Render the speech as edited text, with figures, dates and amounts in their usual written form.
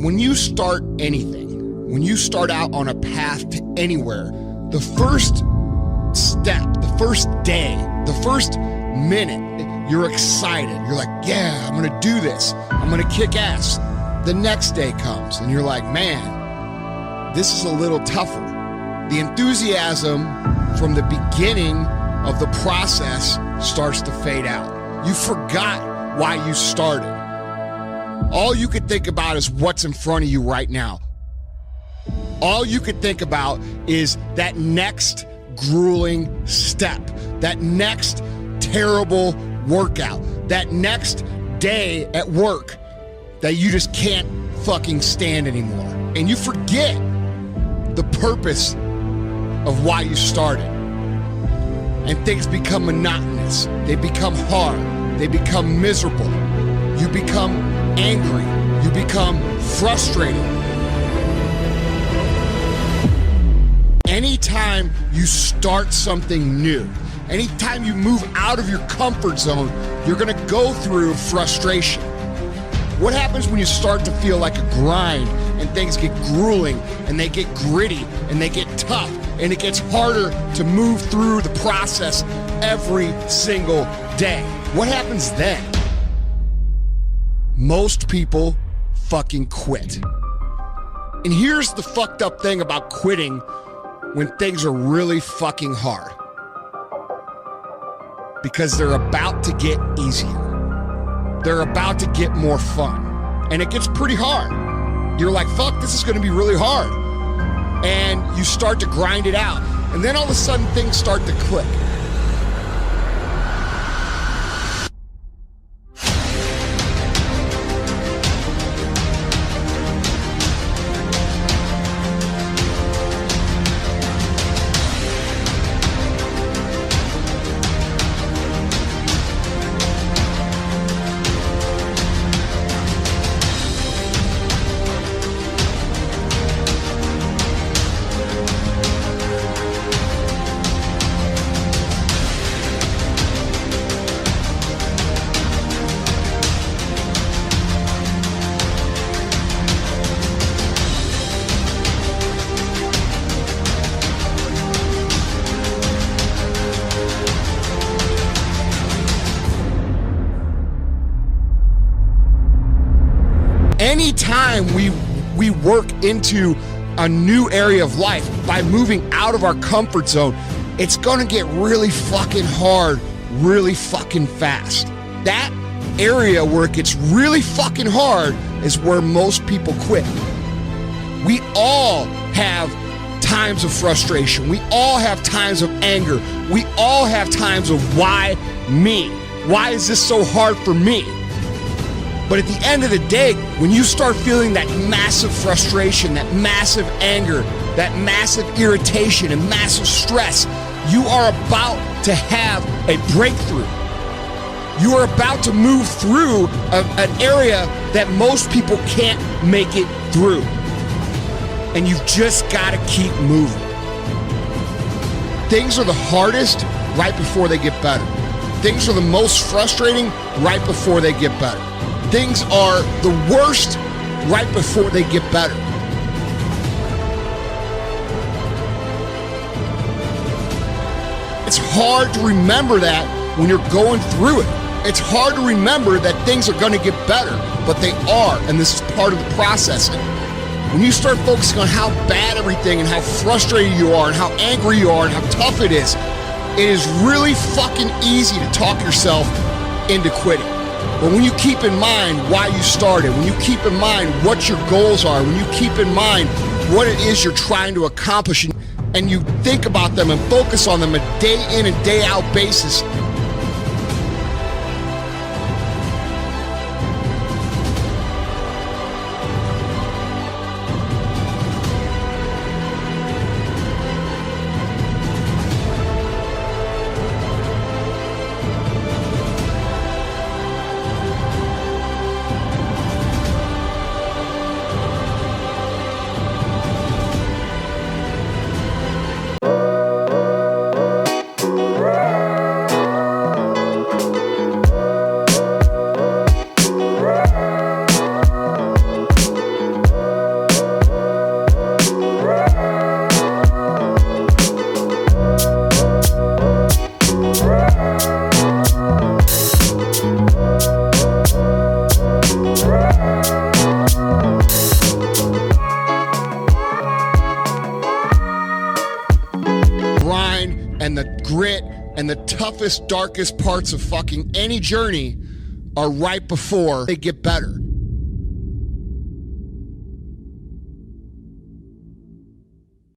When you start anything, when you start out on a path to anywhere, the first step, the first day, the first minute, you're excited. You're like, yeah, I'm gonna do this. I'm gonna kick ass. The next day comes and you're like, man, this is a little tougher. The enthusiasm from the beginning of the process starts to fade out. You forgot why you started. All you could think about is what's in front of you right now. All you could think about is that next grueling step, that next terrible workout, that next day at work that you just can't fucking stand anymore. And you forget the purpose of why you started. And things become monotonous. They become hard. They become miserable. You become angry. You become frustrated. Anytime you start something new, anytime you move out of your comfort zone, you're gonna go through frustration. What happens when you start to feel like a grind and things get grueling and they get gritty and they get tough and it gets harder to move through the process every single day? What happens then? Most people fucking quit. And here's the fucked up thing about quitting when things are really fucking hard. Because they're about to get easier. They're about to get more fun. And it gets pretty hard. You're like, fuck, this is gonna be really hard. And you start to grind it out. And then all of a sudden things start to click. Anytime we work into a new area of life by moving out of our comfort zone, it's gonna get really fucking hard, really fucking fast. That area where it gets really fucking hard is where most people quit. We all have times of frustration. We all have times of anger. We all have times of why me? Why is this so hard for me? But at the end of the day, when you start feeling that massive frustration, that massive anger, that massive irritation and massive stress, you are about to have a breakthrough. You are about to move through an area that most people can't make it through. And you've just got to keep moving. Things are the hardest right before they get better. Things are the most frustrating right before they get better. Things are the worst right before they get better. It's hard to remember that when you're going through it. It's hard to remember that things are going to get better, but they are, and this is part of the process. When you start focusing on how bad everything and how frustrated you are and how angry you are and how tough it is really fucking easy to talk yourself into quitting. But when you keep in mind why you started, when you keep in mind what your goals are, when you keep in mind what it is you're trying to accomplish, and you think about them and focus on them a day in and day out basis, And the toughest, darkest parts of fucking any journey are right before they get better.